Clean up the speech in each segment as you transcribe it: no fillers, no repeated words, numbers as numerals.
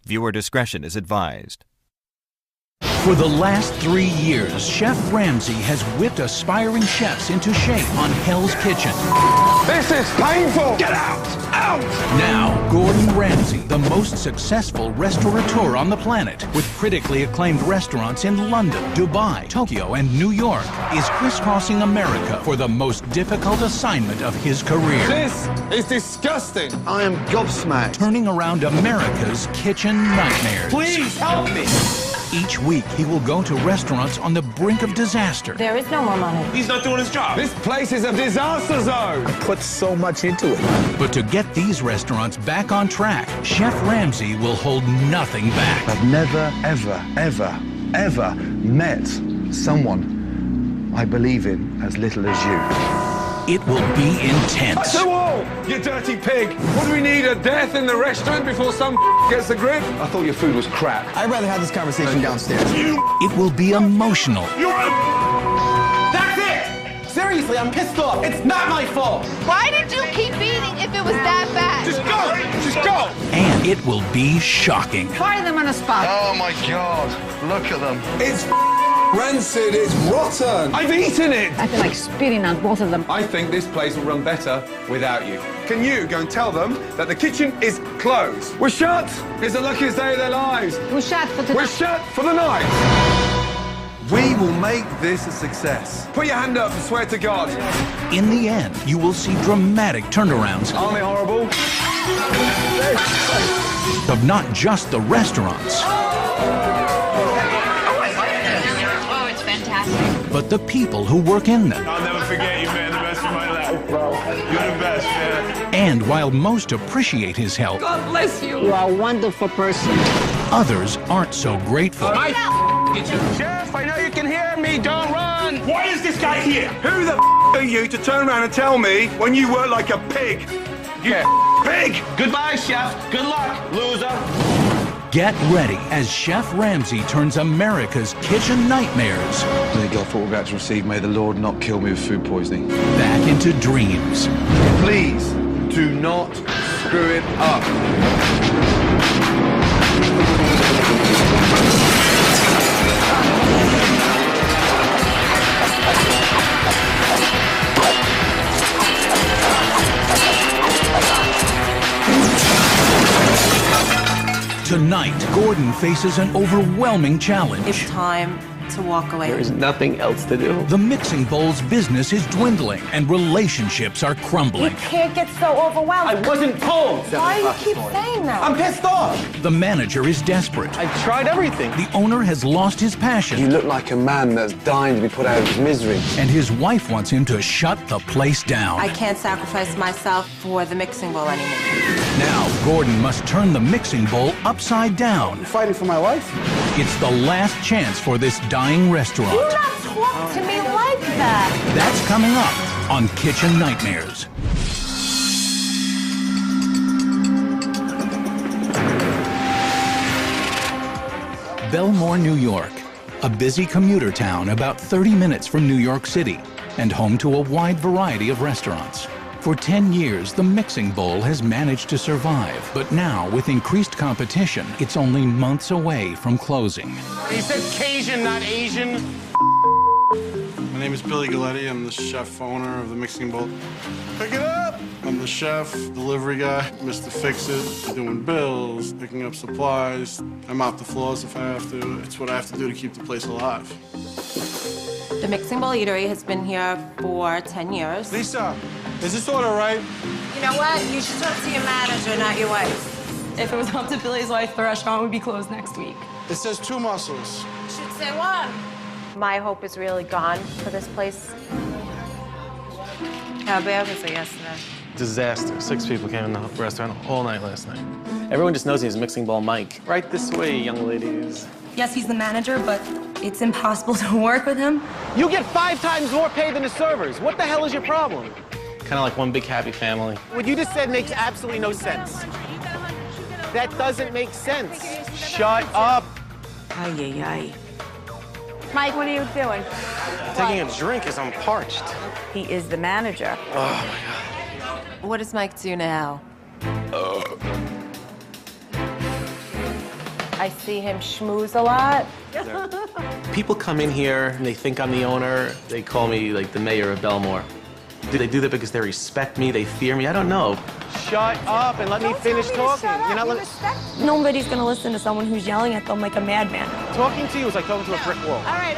Viewer discretion is advised. For the last 3 years, Chef Ramsay has whipped aspiring chefs into shape on Hell's Kitchen. This is painful! Get out! Out! Now, Gordon Ramsay, the most successful restaurateur on the planet, with critically acclaimed restaurants in London, Dubai, Tokyo, and New York, is crisscrossing America for the most difficult assignment of his career. This is disgusting! I am gobsmacked. Turning around America's kitchen nightmares. Please help me! Each week, he will go to restaurants on the brink of disaster. There is no more money. He's not doing his job. This place is a disaster zone. I put so much into it. But to get these restaurants back on track, Chef Ramsay will hold nothing back. I've never, ever, ever, ever met someone I believe in as little as you. It will be intense. That's the wall, you dirty pig! What do we need, a death in the restaurant before some gets the grip? I thought your food was crap. I'd rather have this conversation downstairs. It will be emotional. That's it! Seriously, I'm pissed off. It's not my fault. Why did you keep eating if it was that bad? Just go! Just go! And it will be shocking. Fire them on the spot. Oh my God, look at them. It's rancid, it's rotten. I've eaten it! I feel like spitting on both of them. I think this place will run better without you. Can you go and tell them that the kitchen is closed? We're shut! It's the luckiest day of their lives. We're shut for We're tonight. shut for the night. We will make this a success. Put your hand up and swear to God. In the end, you will see dramatic turnarounds Aren't they horrible? of not just the restaurants, but the people who work in them. I'll never forget you, man. The best of my life, bro. You're the best, man. And while most appreciate his help, God bless you. You are a wonderful person. others aren't so grateful. Sheriff, I know you can hear me. Don't run. Why is this guy here? Who the are you to turn around and tell me when you work like a pig? You pig! Goodbye, chef. Good luck, loser. Get ready as Chef Ramsay turns America's kitchen nightmares Dear God, for what we're about to receive, may the Lord not kill me with food poisoning. back into dreams. Please do not screw it up. Tonight, Gordon faces an overwhelming challenge. It's time to walk away. There's nothing else to do. The Mixing Bowl's business is dwindling and relationships are crumbling. Can't get so overwhelmed. I wasn't told. Why do you keep saying that? I'm pissed off. The manager is desperate. I've tried everything. The owner has lost his You passion, look like a man that's dying to be put out of his misery. and his wife wants him to shut the place down. I can't sacrifice myself for the mixing bowl anymore. Now, Gordon must turn the Mixing Bowl upside down. Fighting for my life? It's the last chance for this dying restaurant. Do not talk to me like that. That's coming up on Kitchen Nightmares. Belmore, New York, a busy commuter town about 30 minutes from New York City and home to a wide variety of restaurants. For 10 years, the Mixing Bowl has managed to survive, but now, with increased competition, it's only months away from closing. He said Cajun, not Asian. My name is Billy Galletti. I'm the chef owner of the Mixing Bowl. Pick it up. I'm the chef, delivery guy, Mr. Fix-It, doing bills, picking up supplies. I mop the floors if I have to. It's what I have to do to keep the place alive. The Mixing Bowl Eatery has been here for 10 years. Lisa, is this order right? You know what? You should talk to your manager, not your wife. If it was up to Billy's wife, the restaurant would be closed next week. It says 2 mussels. You should say one. My hope is really gone for this place. How bad was it yesterday? Disaster. 6 people came in the restaurant all night last night. Everyone just knows he's Mixing Bowl Mike. Right this way, young ladies. Yes, he's the manager, but it's impossible to work with him. You get 5 times more pay than the servers. What the hell is your problem? Kind of like one big happy family. What you just said makes absolutely no sense. That doesn't make sense. Shut up. Ay, ay, ay. Mike, what are you doing? Taking a drink as I'm parched. He is the manager. What does Mike do now? I see him schmooze a lot. People come in here and they think I'm the owner. They call me like the mayor of Belmore. Do they do that because they respect me, they fear me? I don't know. Shut up and let me finish talking. You're not Nobody's gonna listen to someone who's yelling at them like a madman. Talking to you is like talking to a brick wall. All right.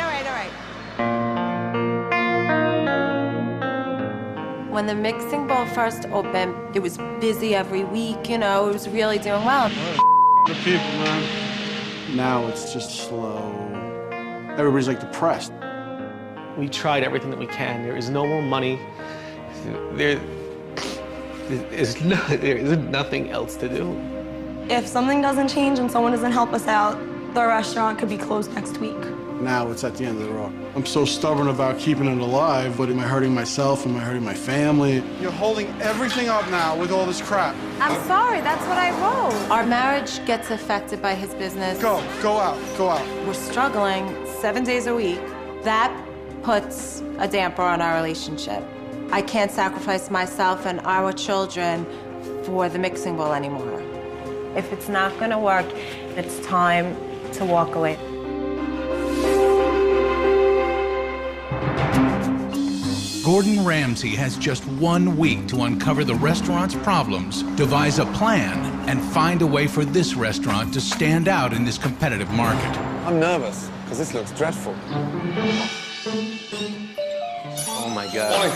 When the mixing bowl first opened, it was busy every week, you know, it was really doing well. The people, man. Now it's just slow. Everybody's like depressed. We tried everything that we can. There is no more money. There isn't nothing else to do. If something doesn't change and someone doesn't help us out, the restaurant could be closed next week. Now it's at the end of the road. I'm so stubborn about keeping it alive, but am I hurting myself? Am I hurting my family? You're holding everything up now with all this crap. I'm sorry, that's what I wrote. Our marriage gets affected by his business. Go out. We're struggling 7 days a week. That puts a damper on our relationship. I can't sacrifice myself and our children for the mixing bowl anymore. If it's not gonna work, it's time to walk away. Gordon Ramsay has just 1 week to uncover the restaurant's problems, devise a plan, and find a way for this restaurant to stand out in this competitive market. I'm nervous, because this looks dreadful. Oh my God.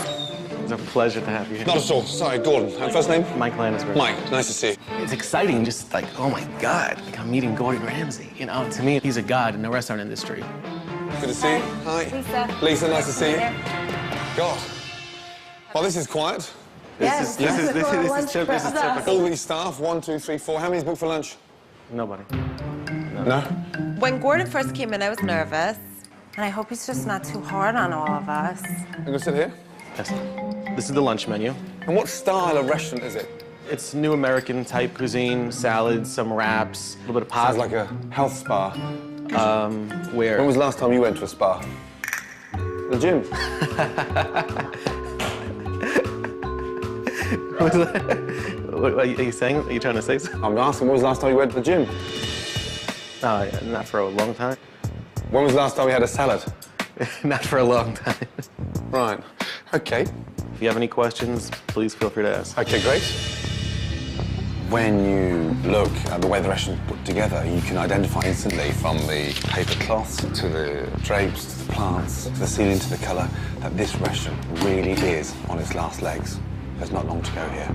It's a pleasure to have you here. Not at all. Sorry, Gordon. First name? Mike Lannisberg. Mike, nice to see you. It's exciting, just like, oh my God, like I'm meeting Gordon Ramsay. You know, to me, he's a god in the restaurant industry. Good to see you. Hi. Lisa, nice to see you. God. Well, this is quiet. This is typical. All these staff, 1, 2, 3, 4. How many's booked for lunch? Nobody. No? When Gordon first came in, I was nervous. And I hope he's just not too hard on all of us. You gonna sit here? Yes. This is the lunch menu. And what style of restaurant is it? It's new American type cuisine, salads, some wraps, a little bit of pasta. Sounds like a health spa. Where? When was the last time you went to a spa? The gym. What are you saying? Are you trying to say something? I'm asking, when was the last time you went to the gym? Not for a long time. When was the last time you had a salad? Not for a long time. Right. Okay. If you have any questions, please feel free to ask. Okay, great. When you look at the way the restaurant's put together, you can identify instantly from the paper cloths to the drapes, to the plants, to the ceiling, to the colour, that this restaurant really is on its last legs. There's not long to go here.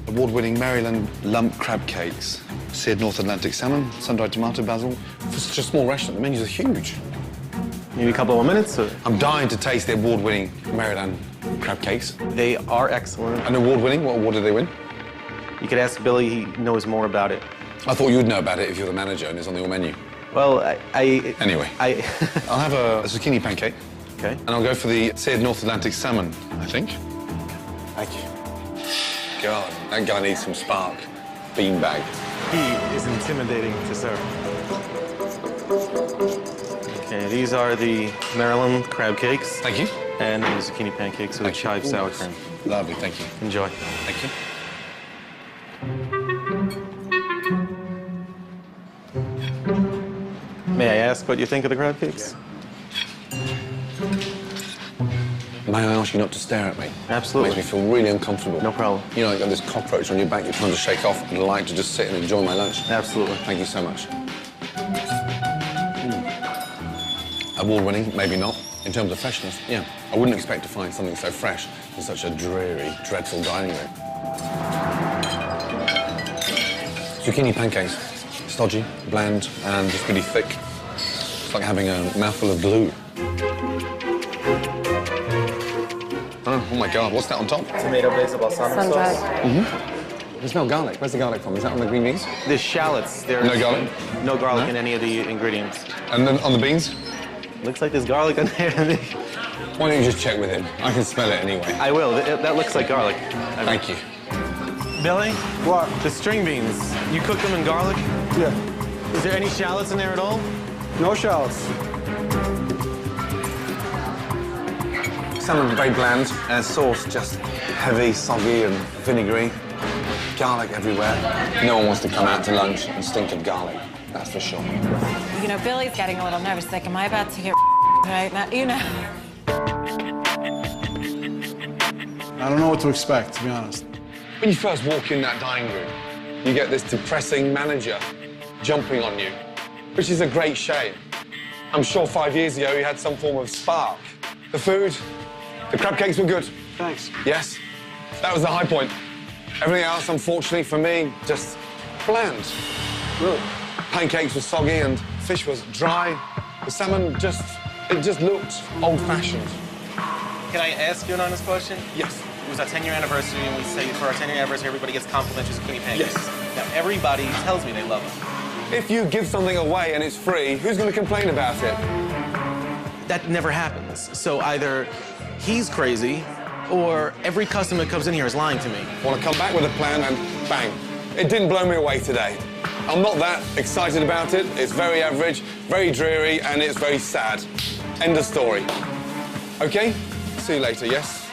Award-winning Maryland lump crab cakes, seared North Atlantic salmon, sun-dried tomato basil. For such a small restaurant, the menus are huge. Maybe a couple more minutes? Or... I'm dying to taste the award-winning Maryland crab cakes. They are excellent. And award-winning? What award did they win? You could ask Billy, he knows more about it. I thought you'd know about it if you're the manager and it's on your menu. Well, Anyway, I'll have a zucchini pancake. Okay. And I'll go for the seared North Atlantic salmon, I think. Thank you. God, that guy needs some spark. Beanbag. He is intimidating to serve. Okay, these are the Maryland crab cakes. Thank you. And the zucchini pancakes with a chive sour cream. Lovely, thank you. Enjoy. Thank you. May I ask what you think of the crab cakes? May I ask you not to stare at me? Absolutely. It makes me feel really uncomfortable. No problem. You know, you've got this cockroach on your back you're trying to shake off, and I like to just sit and enjoy my lunch. Absolutely. Thank you so much. Award-winning, maybe not. In terms of freshness, yeah. I wouldn't expect to find something so fresh in such a dreary, dreadful dining room. Zucchini pancakes. Stodgy, bland, and just really thick. It's like having a mouthful of glue. Oh my God, what's that on top? Tomato basil balsamic sauce. There's no garlic. Where's the garlic from? Is that on the green beans? There's shallots. There's no garlic? No garlic in any of the ingredients. And then on the beans? Looks like there's garlic on there. Why don't you just check with him? I can smell it anyway. I will. That looks like garlic. Thank you. Billy? What? The string beans. You cook them in garlic? Yeah. Is there any shallots in there at all? No shallots. Salmon very bland, and sauce just heavy, soggy, and vinegary. garlic everywhere. No one wants to come out to lunch and stink of garlic, that's for sure. You know, Billy's getting a little nervous, like, am I about to get right now? You know. I don't know what to expect, to be honest. When you first walk in that dining room, you get this depressing manager jumping on you, which is a great shame. I'm sure 5 years ago he had some form of spark. The food, the crab cakes were good. Thanks. Yes, that was the high point. Everything else, unfortunately for me, just bland. Look, pancakes were soggy and fish was dry. The salmon it just looked old-fashioned. Can I ask you an honest question? Yes. It was our 10-year anniversary, and we say for our 10-year anniversary, everybody gets complimentary zucchini pancakes. Yes. Now, everybody tells me they love them. If you give something away and it's free, who's going to complain about it? That never happens. So either he's crazy, or every customer that comes in here is lying to me. Want to come back with a plan and bang. It didn't blow me away today. I'm not that excited about it. It's very average, very dreary, and it's very sad. End of story. Okay? See you later, yes?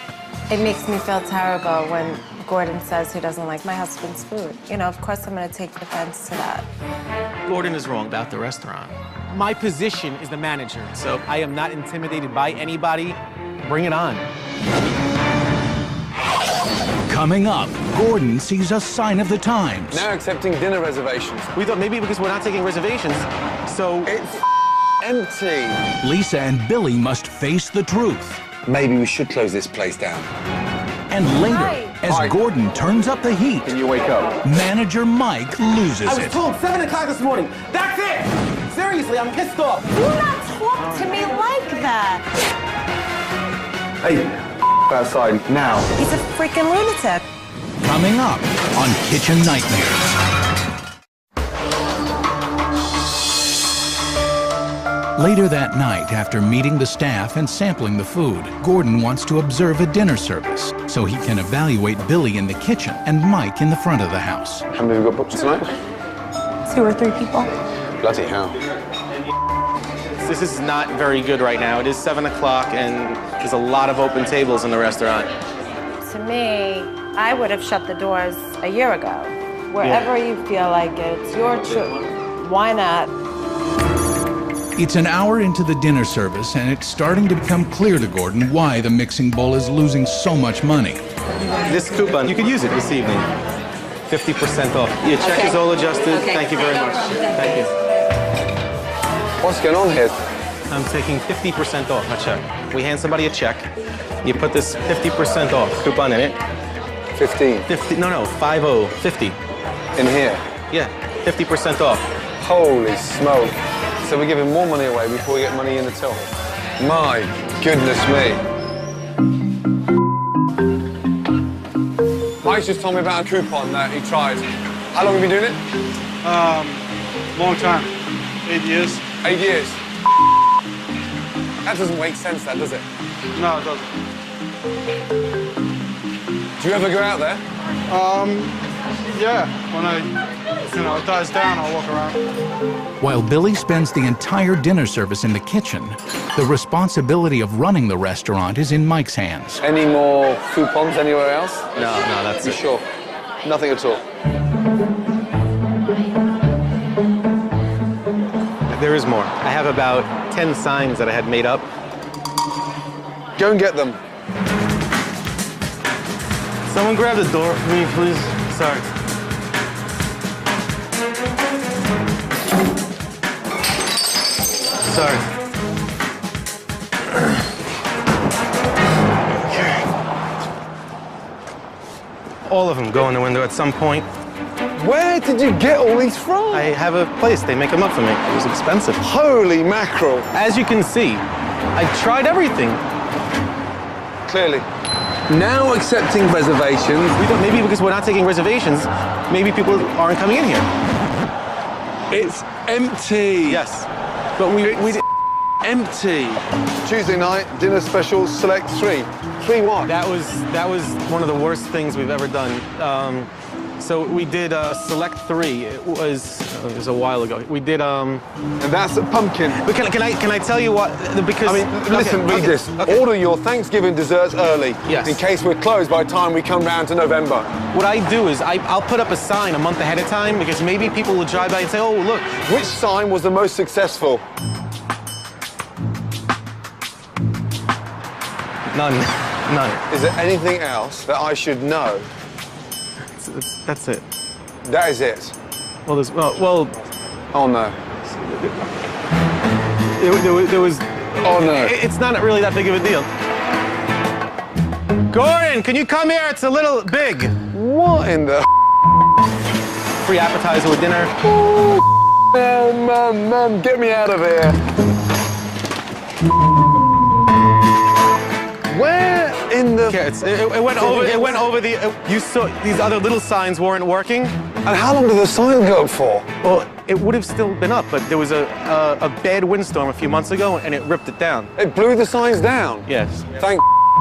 It makes me feel terrible when Gordon says he doesn't like my husband's food. You know, of course I'm going to take offense to that. Gordon is wrong about the restaurant. My position is the manager, so I am not intimidated by anybody. Bring it on. Coming up, Gordon sees a sign of the times. Now accepting dinner reservations. We thought maybe because we're not taking reservations, so... It's empty. Lisa and Billy must face the truth. Maybe we should close this place down. And later, as Gordon turns up the heat, Can you wake up? manager Mike loses I was it. told 7 o'clock this morning. That's it! Seriously, I'm pissed off. Do not talk to me like that. Hey, outside now. He's a freaking lunatic. Coming up on Kitchen Nightmares. Later that night, after meeting the staff and sampling the food, Gordon wants to observe a dinner service so he can evaluate Billy in the kitchen and Mike in the front of the house. How many have you got booked tonight? 2 or 3 people. Bloody hell. This is not very good right now. It is 7 o'clock, and there's a lot of open tables in the restaurant. To me, I would have shut the doors a year ago. Wherever you feel like it, it's your choice. Why not? It's an hour into the dinner service, and it's starting to become clear to Gordon why the mixing bowl is losing so much money. This coupon, you could use it this evening. 50% off. Your check is all adjusted. Thank you very much. Thank you. What's going on here? I'm taking 50% off my check. We hand somebody a check. You put this 50% off coupon in it. 15. 50, no, 50, 50. In here? Yeah, 50% off. Holy smoke. So we're giving more money away before we get money in the till. My goodness me. Mike's just told me about a coupon that he tried. How long have you been doing it? Long time. 8 years. 8 years. That doesn't make sense, that, does it? No, it doesn't. Do you ever go out there? Yeah. When it dies down, I'll walk around. While Billy spends the entire dinner service in the kitchen, the responsibility of running the restaurant is in Mike's hands. Any more coupons anywhere else? No, that's You it. sure? Nothing at all? There is more. I have about 10 signs that I had made up. Go and get them. Someone grab the door for me, please. Sorry. Sorry. All of them go in the window at some point. Where did you get all these from? I have a place. They make them up for me. It was expensive. Holy mackerel. As you can see, I tried everything. Clearly. Now accepting reservations. We thought maybe because we're not taking reservations, maybe people aren't coming in here. It's empty. Yes. But we empty. Tuesday night, dinner special, select 3. 3 what? That was one of the worst things we've ever done. So we did Select 3. It was a while ago. We did And that's a pumpkin. But can I tell you what? Because I mean, listen, read this. Okay. Order your Thanksgiving desserts early. Yes. In case we're closed by the time we come round to November. What I do is I'll put up a sign a month ahead of time because maybe people will drive by and say, oh, look. Which sign was the most successful? None. Is there anything else that I should know? That's it. That is it. Well, Oh no. There was. Oh no. It's not really that big of a deal. Gordon, can you come here? It's a little big. What in the? Free appetizer with dinner. Oh, man, get me out of here. Where in the? Yeah, it went over the. You saw these other little signs weren't working. And how long did the sign go up for? Well, it would have still been up, but there was a bad windstorm a few months ago, and it ripped it down. It blew the signs down? Yes. Thank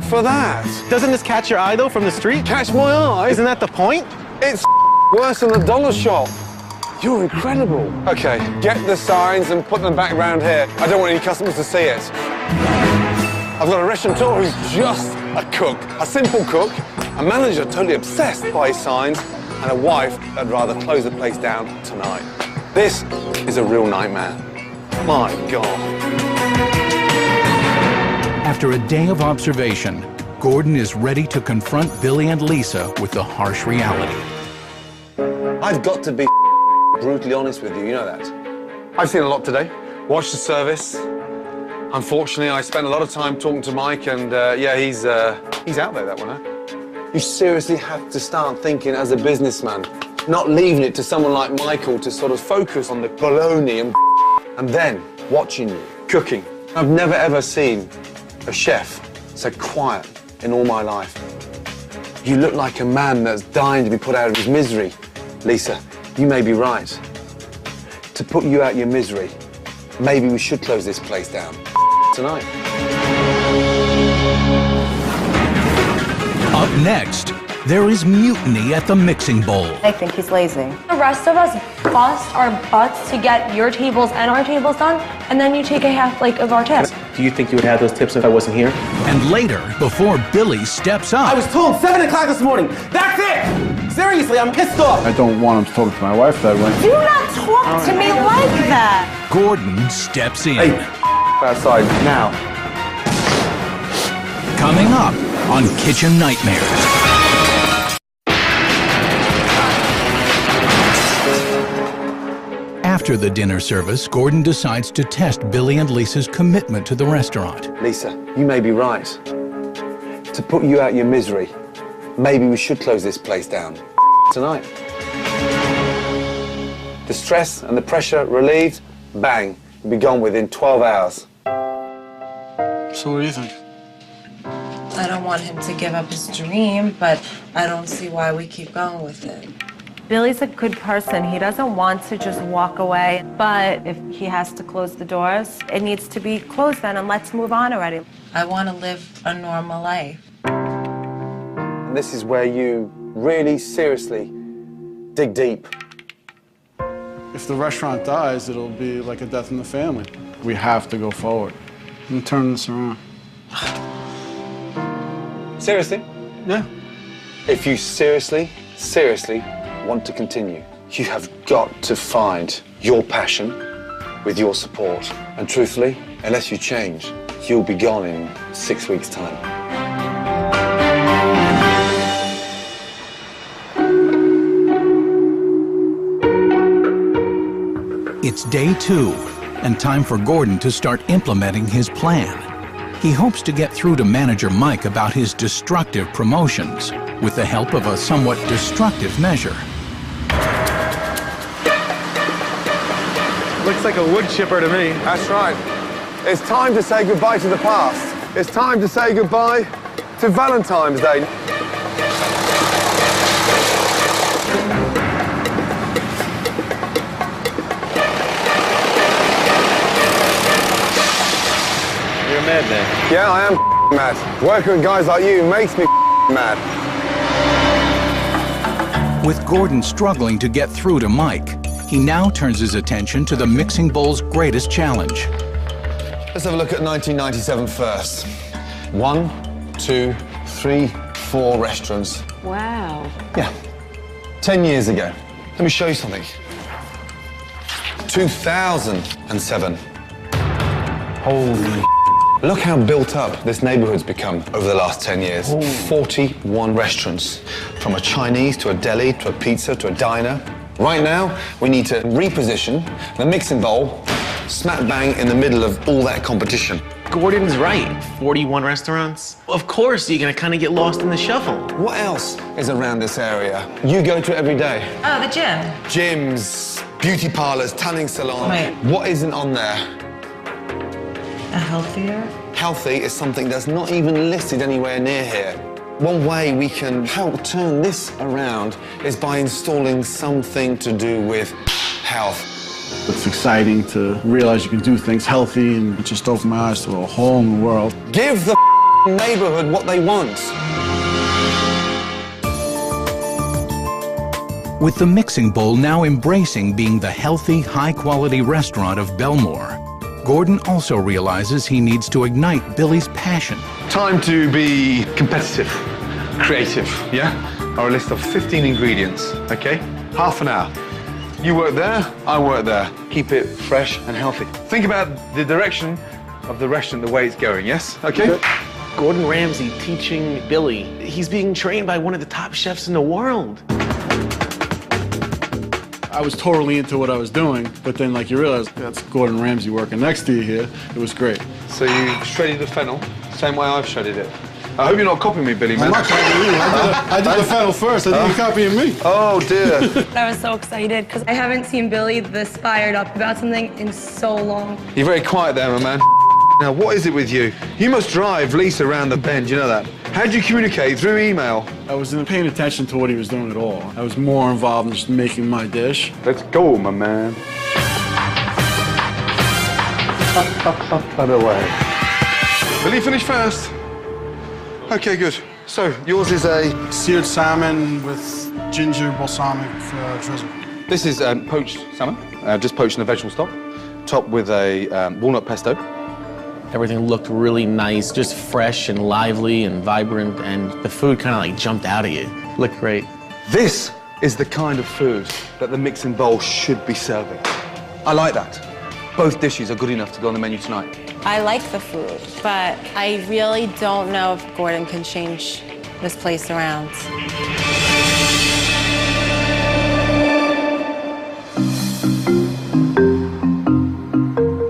for that. Doesn't this catch your eye, though, from the street? Catch my eye? Isn't that the point? It's worse than the dollar shop. You're incredible. Okay, get the signs and put them back round here. I don't want any customers to see it. I've got a restaurateur who's just a cook, a simple cook, a manager totally obsessed by his signs, and a wife that'd rather close the place down tonight. This is a real nightmare. My God. After a day of observation, Gordon is ready to confront Billy and Lisa with the harsh reality. I've got to be brutally honest with you, you know that. I've seen a lot today. Watched the service. Unfortunately, I spent a lot of time talking to Mike, and yeah, he's out there, that one, huh? You seriously have to start thinking as a businessman, not leaving it to someone like Michael to sort of focus on the baloney and then watching you cooking. I've never ever seen a chef so quiet in all my life. You look like a man that's dying to be put out of his misery. Lisa, you may be right. To put you out your misery, maybe we should close this place down tonight. Up next, there is mutiny at the mixing bowl. I think he's lazy. The rest of us bust our butts to get your tables and our tables done, and then you take a half of our tips. Do you think you would have those tips if I wasn't here? And later, before Billy steps up. I was told 7 o'clock this morning. That's it! Seriously, I'm pissed off. I don't want him to talk to my wife that way. Do not talk to me like that. Gordon steps in. Hey, outside now. Coming up on Kitchen Nightmares. After the dinner service, Gordon decides to test Billy and Lisa's commitment to the restaurant. Lisa, you may be right. To put you out your misery, maybe we should close this place down tonight. The stress and the pressure relieved, bang, you'll be gone within 12 hours. So what do you think? I don't want him to give up his dream, but I don't see why we keep going with it. Billy's a good person. He doesn't want to just walk away, but if he has to close the doors, it needs to be closed then, and let's move on already. I want to live a normal life. And this is where you really seriously dig deep. If the restaurant dies, it'll be like a death in the family. We have to go forward and turn this around. Seriously? Yeah. If you seriously want to continue, you have got to find your passion with your support. And truthfully, unless you change, you'll be gone in 6 weeks' time. It's day 2, and time for Gordon to start implementing his plan. He hopes to get through to manager Mike about his destructive promotions with the help of a somewhat destructive measure. Looks like a wood chipper to me. That's right. It's time to say goodbye to the past. It's time to say goodbye to Valentine's Day. You're a madman. Yeah, I am mad. Working with guys like you makes me mad. With Gordon struggling to get through to Mike, he now turns his attention to the mixing bowl's greatest challenge. Let's have a look at 1997 first. 1, 2, 3, 4 restaurants. Wow. Yeah, 10 years ago. Let me show you something. 2007. Holy. Look how built up this neighborhood's become over the last 10 years. 41 restaurants, from a Chinese to a deli to a pizza to a diner. Right now, we need to reposition the mixing bowl smack bang in the middle of all that competition. Gordon's right. 41 restaurants. Of course, you're gonna kind of get lost in the shuffle. What else is around this area? You go to it every day. Oh, the gym. Gyms, beauty parlors, tanning salons. Right. What isn't on there? A healthier? Healthy is something that's not even listed anywhere near here. One way we can help turn this around is by installing something to do with health. It's exciting to realize you can do things healthy, and it just opened my eyes to a whole new world. Give the neighborhood what they want. With the mixing bowl now embracing being the healthy, high-quality restaurant of Belmore, Gordon also realizes he needs to ignite Billy's passion. Time to be competitive, creative, yeah? Or a list of 15 ingredients, okay? Half an hour. You work there, I work there. Keep it fresh and healthy. Think about the direction of the restaurant, the way it's going, yes? Okay? Gordon Ramsay teaching Billy. He's being trained by one of the top chefs in the world. I was totally into what I was doing, but then like you realize that's Gordon Ramsay working next to you here. It was great. So you shredded the fennel, same way I've shredded it. I hope you're not copying me, Billy, man. I'm not copying you. I did the fennel first. I think you're copying me. Oh, dear. I was so excited because I haven't seen Billy this fired up about something in so long. You're very quiet there, my man. Now, what is it with you? You must drive Lisa around the bend, you know that? How'd you communicate? Through email? I wasn't paying attention to what he was doing at all. I was more involved in just making my dish. Let's go, my man. Up away. Will you finish first? Okay, good. So, yours is a... Seared salmon with ginger balsamic drizzle. This is poached salmon, just poached in a vegetable stock, topped with a walnut pesto. Everything looked really nice, just fresh and lively and vibrant, and the food kind of like jumped out at you. Looked great. This is the kind of food that the mixing bowl should be serving. I like that. Both dishes are good enough to go on the menu tonight. I like the food, but I really don't know if Gordon can change this place around.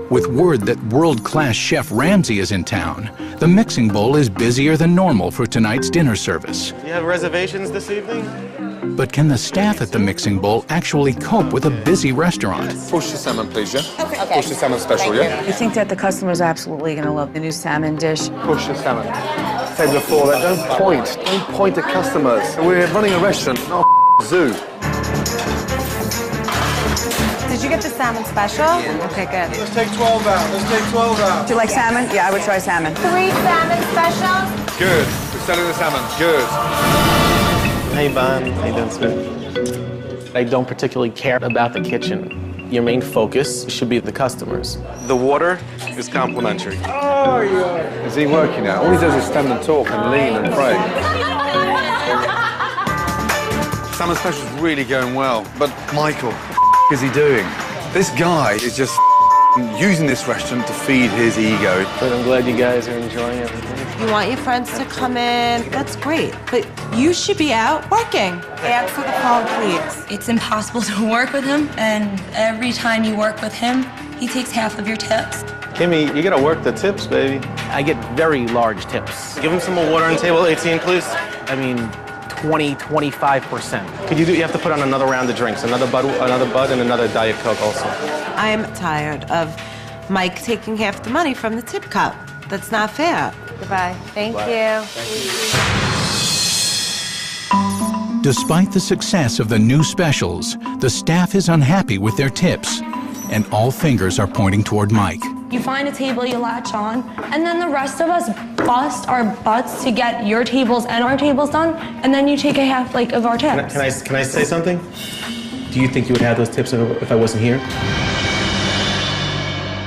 With word that world-class Chef Ramsay is in town, the mixing bowl is busier than normal for tonight's dinner service. Do you have reservations this evening? But can the staff at the mixing bowl actually cope with a busy restaurant? Push the salmon, please, yeah? Okay. Push the salmon special, yeah? You think that the customer's absolutely going to love the new salmon dish? Push the salmon. Table of 4, there. Don't point at customers. We're running a restaurant, not a zoo. Did you get the salmon special? Okay, good. Let's take 12 out. Let's take 12 out. Do you like salmon? Yeah, I would try salmon. 3 salmon specials. Good. We're selling the salmon. Good. Hey, Bon. Hey, Smith. I don't particularly care about the kitchen. Your main focus should be the customers. The water is complimentary. Oh, yeah. Is he working now? All he does is stand and talk and lean and pray. Salmon special is really going well, but Michael, what is he doing? This guy is just using this restaurant to feed his ego. But I'm glad you guys are enjoying everything. You want your friends to come in, that's great, but you should be out working. Answer the phone, please. It's impossible to work with him, and every time you work with him, he takes half of your tips. Kimmy, you gotta work the tips, baby. I get very large tips. Give him some more water on table 18, please. I mean, 20–25%. Could you have to put on another round of drinks, another bud, and another Diet Coke also. I am tired of Mike taking half the money from the tip cup. That's not fair. Goodbye. Thank you. Despite the success of the new specials, the staff is unhappy with their tips, and all fingers are pointing toward Mike. You find a table you latch on, and then the rest of us bust our butts to get your tables and our tables done, and then you take a half of our tips. Can I say something? Do you think you would have those tips if I wasn't here?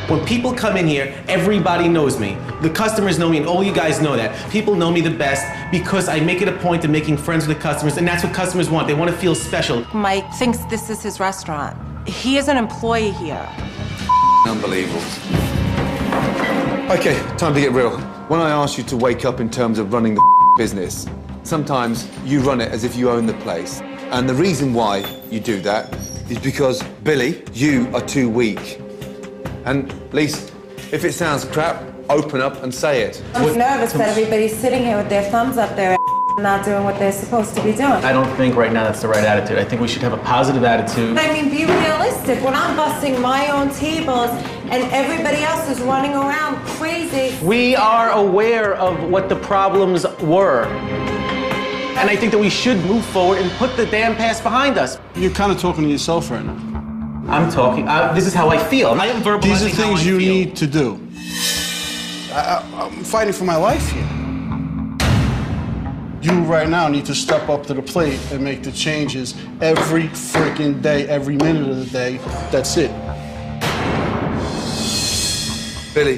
When people come in here, everybody knows me. The customers know me, and all you guys know that. People know me the best because I make it a point of making friends with the customers, and that's what customers want. They want to feel special. Mike thinks this is his restaurant. He is an employee here. Unbelievable. Okay, time to get real. When I ask you to wake up in terms of running the business, sometimes you run it as if you own the place. And the reason why you do that is because, Billy, you are too weak. And Lisa, if it sounds crap, open up and say it. I'm nervous that everybody's sitting here with their thumbs up their not doing what they're supposed to be doing. I don't think right now that's the right attitude. I think we should have a positive attitude. I mean, be realistic. When I'm busting my own tables and everybody else is running around crazy. We are aware of what the problems were. And I think that we should move forward and put the damn past behind us. You're kind of talking to yourself right now. I'm talking, this is how I feel. I am verbalizing. These are things you need to do. I'm fighting for my life here. You right now need to step up to the plate and make the changes every freaking day, every minute of the day. That's it. Billy,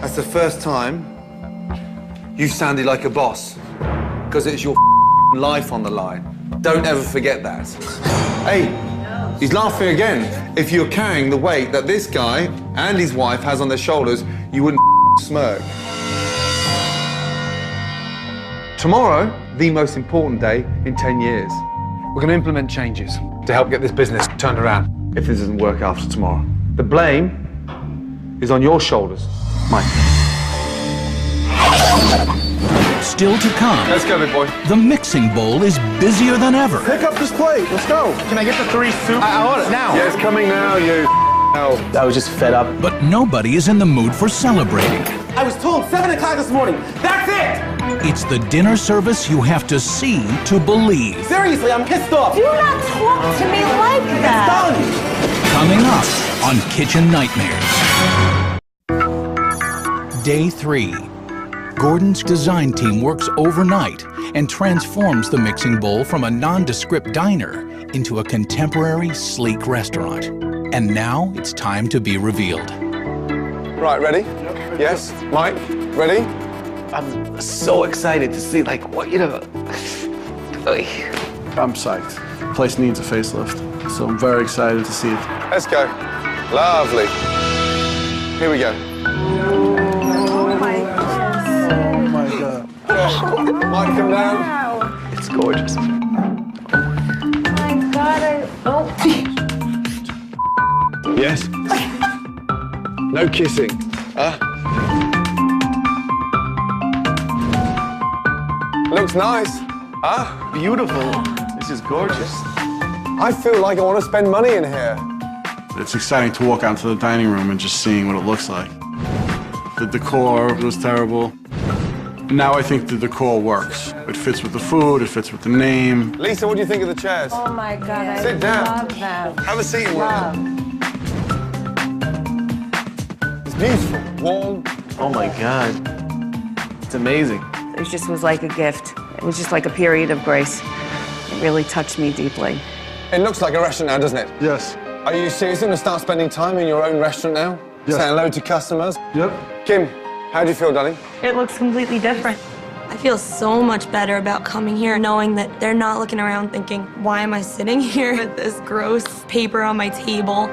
that's the first time you've sounded like a boss, because it's your life on the line. Don't ever forget that. Hey, he's laughing again. If you're carrying the weight that this guy and his wife has on their shoulders, you wouldn't smirk. Tomorrow, the most important day in 10 years. We're going to implement changes to help get this business turned around if this doesn't work after tomorrow. The blame is on your shoulders, Mike. Still to come. Let's go, big boy. The mixing bowl is busier than ever. Pick up this plate. Let's go. Can I get the 3 soup? I want it now. Yeah, it's coming now, you hell. I was just fed up. But nobody is in the mood for celebrating. I was told 7 o'clock this morning. That's it! It's the dinner service you have to see to believe. Seriously, I'm pissed off. Do not talk to me like that. It's done. Coming up on Kitchen Nightmares. Day 3. Gordon's design team works overnight and transforms the mixing bowl from a nondescript diner into a contemporary, sleek restaurant. And now it's time to be revealed. Right, ready? Yes? Mike, ready? I'm so excited to see, what, you know. I'm psyched. The place needs a facelift, so I'm very excited to see it. Let's go. Lovely. Here we go. Oh my goodness. Oh my God. Mike, come down. Wow. It's gorgeous. Oh my God, Yes? No kissing. Huh? Looks nice. Huh? Beautiful. This is gorgeous. I feel like I want to spend money in here. It's exciting to walk out to the dining room and just seeing what it looks like. The decor was terrible. Now I think the decor works. It fits with the food, it fits with the name. Lisa, what do you think of the chairs? Oh my God, Sit down. love them. Have a seat in one. It's beautiful, warm. Oh my God. It's amazing. It just was like a gift. It was just like a period of grace. It really touched me deeply. It looks like a restaurant now, doesn't it? Yes. Are you seriously going to start spending time in your own restaurant now? Yes. Saying hello to customers? Yep. Kim, how do you feel, darling? It looks completely different. I feel so much better about coming here knowing that they're not looking around thinking, why am I sitting here with this gross paper on my table?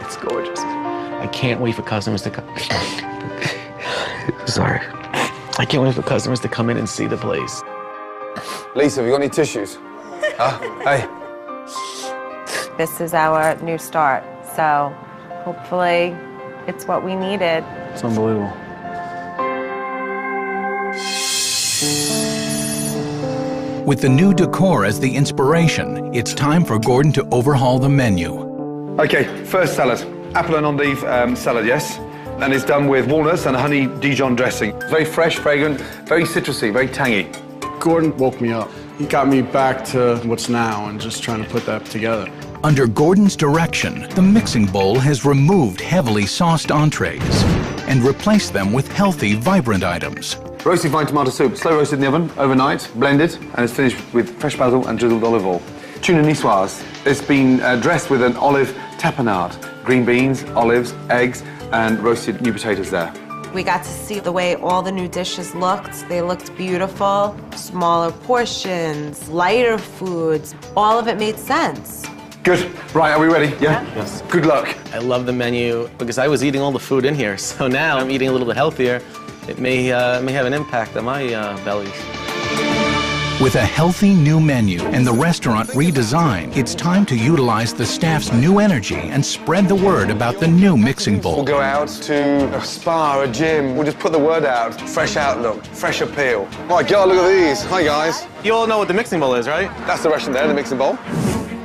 It's gorgeous. I can't wait for customers to come. Sorry. I can't wait for customers to come in and see the place. Lisa, have you got any tissues? Huh? Hey. This is our new start, so hopefully it's what we needed. It's unbelievable. With the new decor as the inspiration, it's time for Gordon to overhaul the menu. Okay, first salad. Apple and endive salad, yes? And it's done with walnuts and honey Dijon dressing. Very fresh, fragrant, very citrusy, very tangy. Gordon woke me up. He got me back to what's now and just trying to put that together. Under Gordon's direction, the mixing bowl has removed heavily sauced entrees and replaced them with healthy, vibrant items. Roasted vine tomato soup, slow roasted in the oven, overnight, blended, and it's finished with fresh basil and drizzled olive oil. Tuna niçoise, it's been dressed with an olive tapenade, green beans, olives, eggs, and roasted new potatoes there. We got to see the way all the new dishes looked. They looked beautiful, smaller portions, lighter foods. All of it made sense. Good. Right, are we ready? Yeah? Yes. Good luck. I love the menu because I was eating all the food in here, so now I'm eating a little bit healthier. It may have an impact on my bellies. With a healthy new menu and the restaurant redesigned, it's time to utilize the staff's new energy and spread the word about the new mixing bowl. We'll go out to a spa, a gym. We'll just put the word out. Fresh outlook, fresh appeal. My God, look at these. Hi, guys. You all know what the mixing bowl is, right? That's the restaurant there, the mixing bowl.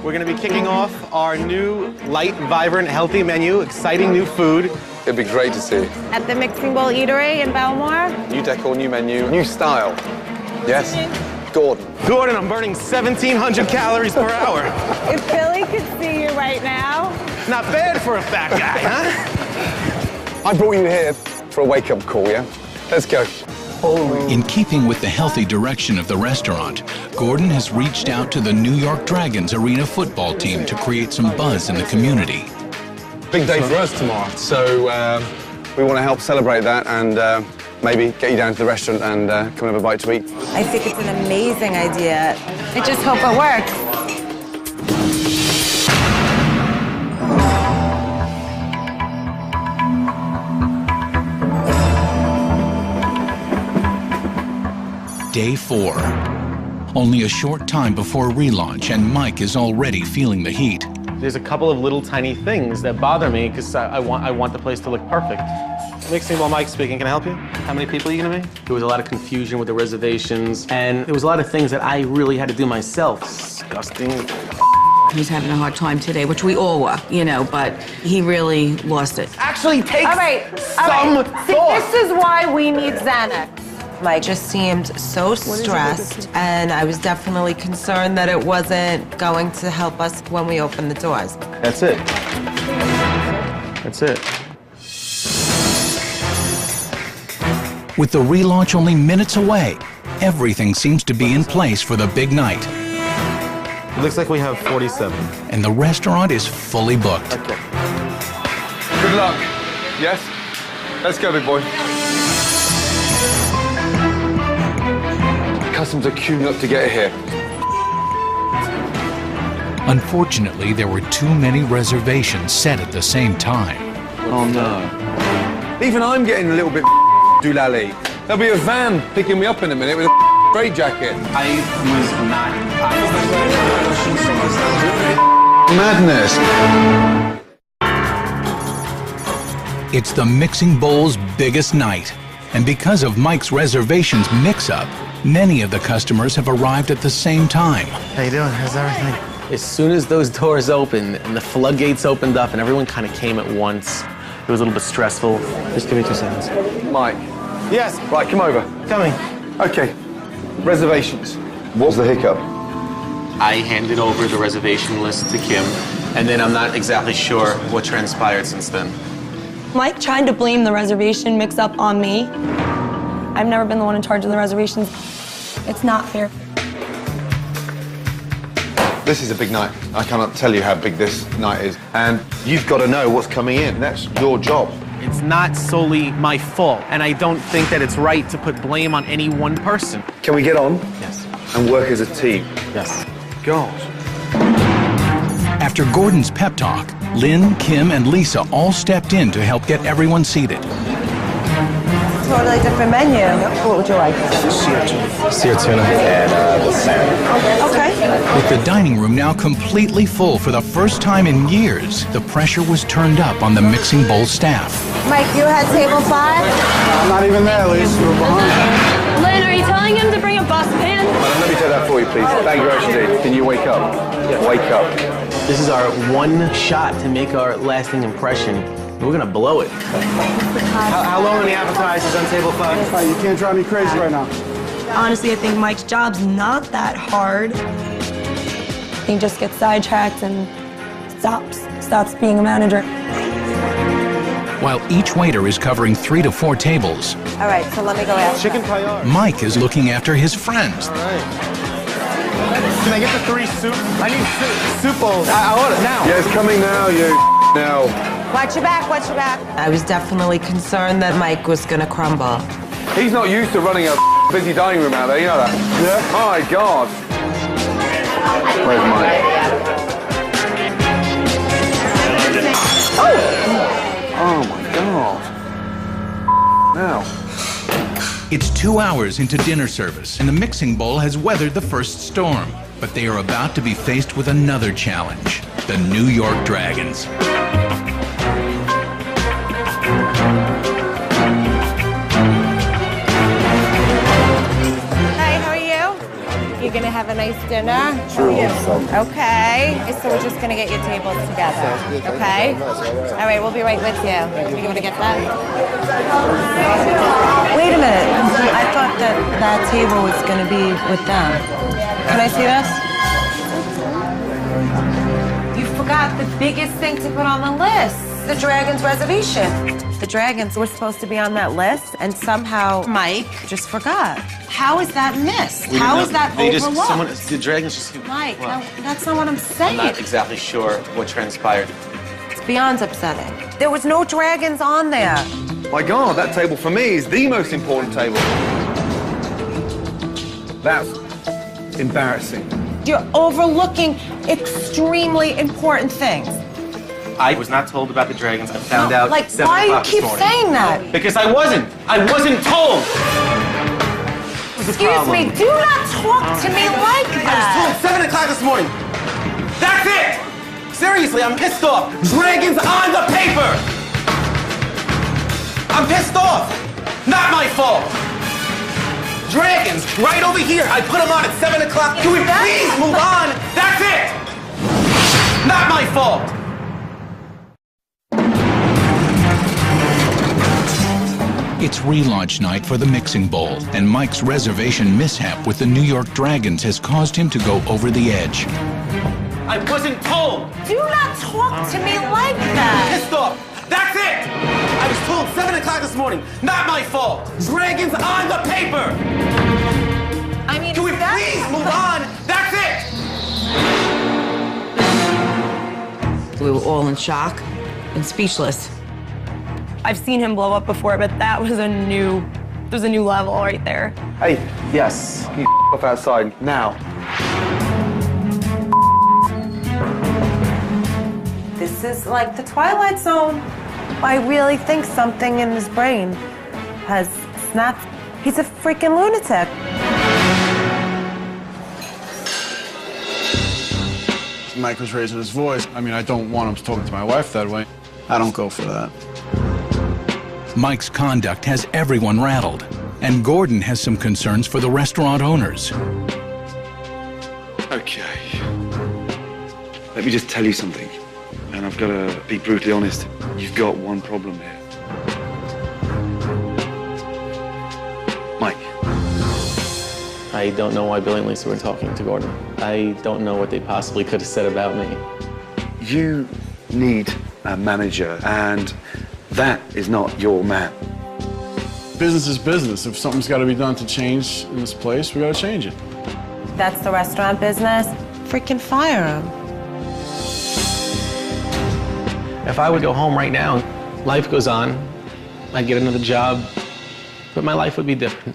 We're going to be kicking off our new light, vibrant, healthy menu, exciting new food. It'd be great to see. At the Mixing Bowl Eatery in Belmore. New decor, new menu, new style. Yes? Gordon. Gordon, I'm burning 1,700 calories per hour. If Billy could see you right now. Not bad for a fat guy, huh? I brought you here for a wake-up call, yeah? Let's go. In keeping with the healthy direction of the restaurant, Gordon has reached out to the New York Dragons arena football team to create some buzz in the community. Big day for us tomorrow, so we want to help celebrate that and maybe get you down to the restaurant and come and have a bite to eat. I think it's an amazing idea. I just hope it works. Day 4. Only a short time before relaunch and Mike is already feeling the heat. There's a couple of little tiny things that bother me because I want the place to look perfect. Mixing Bowl Mike speaking, can I help you? How many people are you gonna be? There was a lot of confusion with the reservations, and there was a lot of things that I really had to do myself. Disgusting. He's having a hard time today, which we all were, you know, but he really lost it. Actually takes All right. thought. See, this is why we need Xanax. Mike just seemed so stressed, and I was definitely concerned that it wasn't going to help us when we opened the doors. That's it. That's it. With the relaunch only minutes away, everything seems to be in place for the big night. It looks like we have 47. And the restaurant is fully booked. Okay. Good luck. Yes? Let's go, big boy. Customers are queuing up to get here. Unfortunately, there were too many reservations set at the same time. Oh, no. Even I'm getting a little bit doolally. There'll be a van picking me up in a minute with a straight jacket. I was not. Madness. It's the Mixing Bowl's biggest night. And because of Mike's reservations mix-up, many of the customers have arrived at the same time. How you doing? How's everything? As soon as those doors opened and the floodgates opened up and everyone kind of came at once, it was a little bit stressful. Just give me 2 seconds. Mike. Yes. Right, come over. Coming. Okay. Reservations. What's the hiccup? I handed over the reservation list to Kim, and then I'm not exactly sure what transpired since then. Mike tried to blame the reservation mix-up on me. I've never been the one in charge of the reservations. It's not fair. This is a big night. I cannot tell you how big this night is. And you've got to know what's coming in. That's your job. It's not solely my fault, and I don't think that it's right to put blame on any one person. Can we get on? Yes. And work as a team? Yes. God. After Gordon's pep talk, Lynn, Kim, and Lisa all stepped in to help get everyone seated. Totally different menu. What would you like? Sear tuna and the salmon. Okay. With the dining room now completely full for the first time in years, the pressure was turned up on the Mixing Bowl staff. Mike, you had table 5? I'm not even there, Lisa. We're behind. Lynn, are you telling him to bring a bus pan? Let me take that for you, please. Thank you, Ashley. Can you wake up? Yeah. Wake up. This is our one shot to make our lasting impression. We're gonna blow it. How long are the appetizers on table 5? You can't drive me crazy right now. Honestly, I think Mike's job's not that hard. He just gets sidetracked and stops being a manager. While each waiter is covering 3 to 4 tables, All right, so let me go ask. Chicken paillard. Mike is looking after his friends. All right. Can I get the 3 soup? I need soup bowls. I want it now. Yeah, it's coming now, you now. Watch your back, watch your back. I was definitely concerned that Mike was gonna crumble. He's not used to running a busy dining room out there, you know that? Yeah. My God. Where's Mike? Oh my God. Now. It's 2 hours into dinner service, and the mixing bowl has weathered the first storm. But they are about to be faced with another challenge, the New York Dragons. Hi, how are you? You're gonna have a nice dinner? Sure. Okay. So we're just gonna get your tables together. Okay? All right, we'll be right with you. You gonna get that? Wait a minute. I thought that table was gonna be with them. Can I see this? You forgot the biggest thing to put on the list. The Dragons reservation. The Dragons were supposed to be on that list, and somehow Mike just forgot. How is that missed? How is that overlooked? The Dragons just... Mike, no, that's not what I'm saying. I'm not exactly sure what transpired. It's beyond upsetting. There was no Dragons on there. My God, that table for me is the most important table. That's embarrassing. You're overlooking extremely important things. I was not told about the Dragons. I found out Like, at 7 why do you o'clock this keep morning. saying that? Because I wasn't told. Excuse me, do not talk to me like I was that. told 7 o'clock this morning. That's it! Seriously, I'm pissed off. Dragons on the paper! I'm pissed off. Not my fault. Dragons, right over here. I put them on at 7 o'clock. Can we please move on? That's it! Not my fault. It's relaunch night for the mixing bowl, and Mike's reservation mishap with the New York Dragons has caused him to go over the edge. I wasn't told. Do not talk to me like that. Pissed off. That's it! I was told 7 o'clock this morning. Not my fault. Dragons on the paper! I mean, Can we please move on? That's it! We were all in shock and speechless. I've seen him blow up before, but that was a new level right there. Hey, yes, you off outside now. This is like the Twilight Zone. I really think something in his brain has snapped. He's a freaking lunatic. Mike was raising his voice. I mean, I don't want him talking to my wife that way. I don't go for that. Mike's conduct has everyone rattled, and Gordon has some concerns for the restaurant owners. Okay. Let me just tell you something, and I've got to be brutally honest. You've got one problem here. Mike. I don't know why Billy and Lisa were talking to Gordon. I don't know what they possibly could have said about me. You need a manager, and that is not your man. Business is business. If something's got to be done to change in this place, we got to change it. That's the restaurant business. Freaking fire him. If I would go home right now, life goes on. I'd get another job, but my life would be different.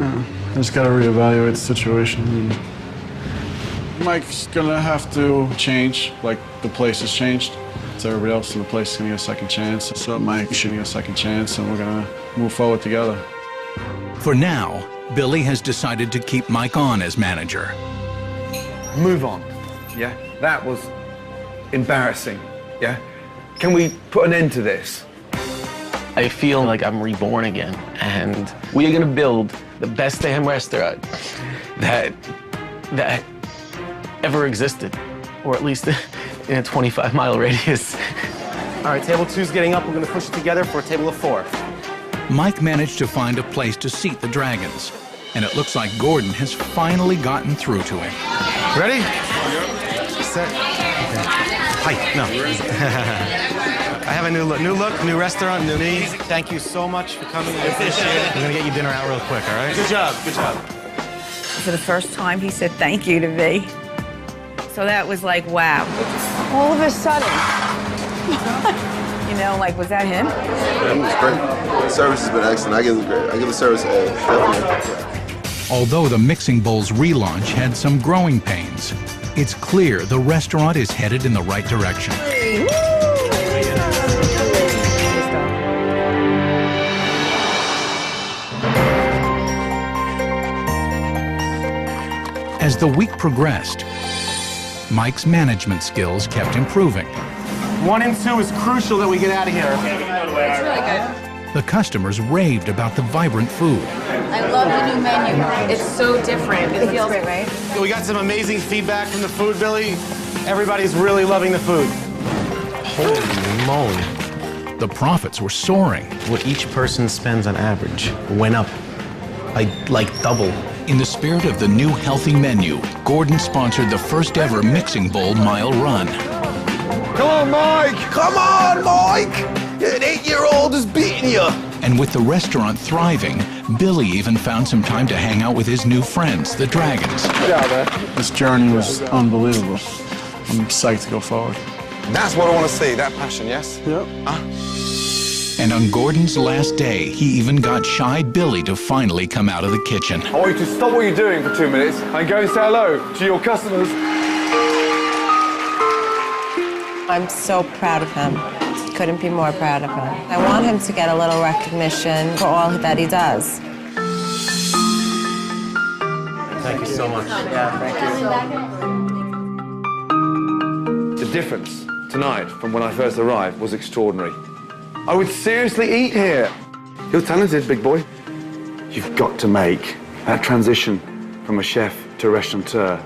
I just got to reevaluate the situation. Mike's gonna have to change, like the place has changed. So everybody else in the place is gonna get a second chance. So Mike should get a second chance, and we're gonna move forward together. For now, Billy has decided to keep Mike on as manager. Move on, yeah? That was embarrassing, yeah? Can we put an end to this? I feel like I'm reborn again, and we are gonna build the best damn restaurant that ever existed, or at least in a 25-mile radius. All right, table 2's getting up. We're gonna push it together for a table of 4. Mike managed to find a place to seat the dragons, and it looks like Gordon has finally gotten through to him. Ready? Set. Okay. Hi. No. I have a new look, new restaurant, new me. Thank you so much for coming. I appreciate it. I'm gonna get you dinner out real quick, all right? Good job, good job. For the first time, he said thank you to me. So that was like, wow. All of a sudden. You know, like, was that him? Yeah, it was great. The service has been excellent. I give the service a definitely. Although the Mixing Bowl's relaunch had some growing pains, it's clear the restaurant is headed in the right direction. As the week progressed, Mike's management skills kept improving. 1 and 2 is crucial that we get out of here. It's really good. The customers raved about the vibrant food. I love the new menu. It's so different. It feels great, right? We got some amazing feedback from the food, Billy. Everybody's really loving the food. Holy moly. The profits were soaring. What each person spends on average went up by like double. In the spirit of the new healthy menu, Gordon sponsored the first ever Mixing Bowl mile run. Come on, Mike! Come on, Mike! An 8-year-old is beating you! And with the restaurant thriving, Billy even found some time to hang out with his new friends, the Dragons. This journey was unbelievable. I'm psyched to go forward. That's what I want to see, that passion, yes? Yep. And on Gordon's last day, he even got shy Billy to finally come out of the kitchen. I want you to stop what you're doing for 2 minutes and go and say hello to your customers. I'm so proud of him. Couldn't be more proud of him. I want him to get a little recognition for all that he does. Thank you so much. Yeah, thank you. The difference tonight from when I first arrived was extraordinary. I would seriously eat here. You're talented, big boy. You've got to make that transition from a chef to a restaurateur.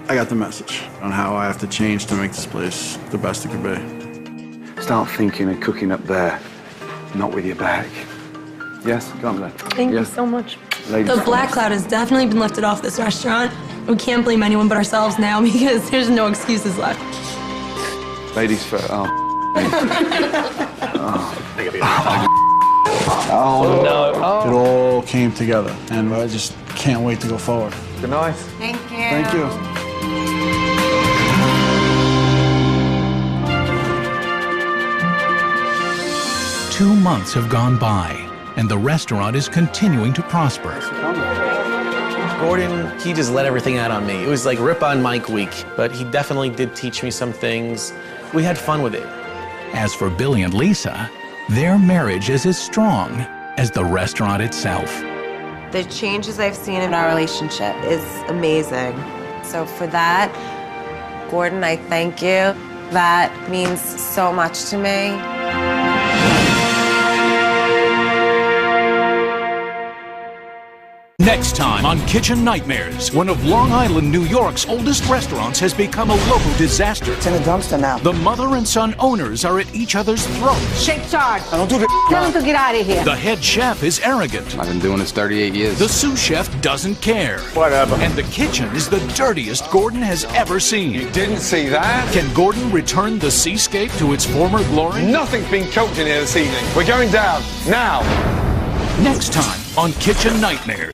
I got the message on how I have to change to make this place the best it could be. Start thinking and cooking up there, not with your back. Yes, go on there. Thank you so much. Ladies The black cloud has definitely been lifted off this restaurant. We can't blame anyone but ourselves now because there's no excuses left. Ladies first. Oh no. It all came together, and I just can't wait to go forward. Good night. Thank you. Thank you. Two months have gone by, and the restaurant is continuing to prosper. Gordon, he just let everything out on me. It was like Rip on Mike week, but he definitely did teach me some things. We had fun with it. As for Billy and Lisa, their marriage is as strong as the restaurant itself. The changes I've seen in our relationship is amazing. So for that, Gordon, I thank you. That means so much to me. Next time on Kitchen Nightmares, one of Long Island, New York's oldest restaurants has become a local disaster. It's in a dumpster now. The mother and son owners are at each other's throats. Take charge. I don't do that. Tell him to get out of here. The head chef is arrogant. I've been doing this 38 years. The sous chef doesn't care. Whatever. And the kitchen is the dirtiest Gordon has ever seen. You didn't see that? Can Gordon return the seascape to its former glory? Nothing's been cooked in here this evening. We're going down now. Next time on Kitchen Nightmares.